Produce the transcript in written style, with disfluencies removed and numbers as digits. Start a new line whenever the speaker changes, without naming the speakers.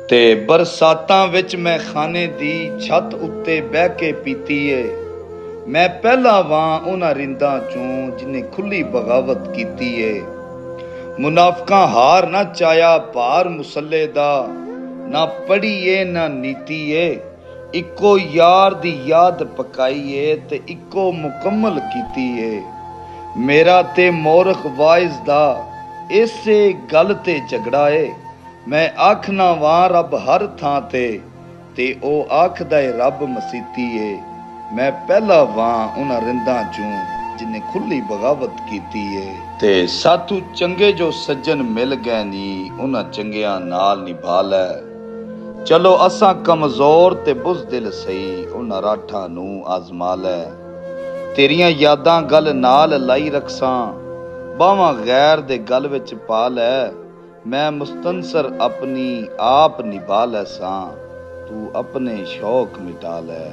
ਤੇ ਬਰਸਾਤਾਂ ਵਿੱਚ ਮੈਂ ਖਾਨੇ ਦੀ ਛੱਤ ਉੱਤੇ ਬਹਿ ਕੇ ਪੀਤੀ ਏ। ਮੈਂ ਪਹਿਲਾ ਵਾਂ ਉਹਨਾਂ ਰਿੰਦਾਂ ਚੋਂ ਜਿਨੇ ਖੁੱਲੀ ਬਗਾਵਤ ਕੀਤੀ ਏ। ਮੁਨਾਫਕਾਂ ਹਾਰ ਨਾ ਚਾਇਆ ਭਾਰ ਮੁਸੱਲੇ ਦਾ, ਨਾ ਪੜ੍ਹੀ ਏ ਨਾ ਨੀਤੀ ਏ। ਇੱਕੋ ਯਾਰ ਦੀ ਯਾਦ ਪਕਾਈ ਏ ਤੇ ਇੱਕੋ ਮੁਕੰਮਲ ਕੀਤੀ ਏ। ਮੇਰਾ ਤੇ ਮੋਰਖ ਵਾਇਜ਼ ਦਾ ਇਸੇ ਗੱਲ ਤੇ ਝਗੜਾ ਏ। ਮੈਂ ਆਖਣਾ ਵਾਂ ਰੱਬ ਹਰ ਥਾਂ ਤੇ ਉਹ ਆਖਦਾ ਏ ਰੱਬ ਮਸੀਤੀ ਏ। ਮੈਂ ਪਹਿਲਾ ਵਾਂ ਉਹਨਾਂ ਰਿੰਦਾਂ ਚੋਂ ਜਿਨੇ ਖੁੱਲੀ ਬਗਾਵਤ ਕੀਤੀ ਏ। ਤੇ ਸਾਥੂ ਚੰਗੇ ਜੋ ਸੱਜਣ ਮਿਲ ਗਏ ਨੀ, ਉਹਨਾਂ ਚੰਗਿਆਂ ਨਾਲ ਨਿਭਾ ਲੈ। ਚਲੋ ਅਸਾਂ ਕਮਜ਼ੋਰ ਤੇ ਬੁਜ਼ਦਿਲ ਸਹੀ, ਉਹਨਾਂ ਰਾਠਾਂ ਨੂੰ ਆਜ਼ਮਾ ਲੈ। ਤੇਰੀਆਂ ਯਾਦਾਂ ਗੱਲ ਨਾਲ ਲਾਈ ਰਖਸਾਂ, ਬਾਹਾਂ ਗੈਰ ਦੇ ਗਲ ਵਿੱਚ ਪਾ ਲੈ। ਮੈਂ ਮੁਸਤਨਸਰ ਆਪਣੀ ਆਪ ਨਿਭਾ ਲੈ ਸਾਂ, ਤੂੰ ਆਪਣੇ ਸ਼ੌਕ ਮਿਟਾ ਲੈ।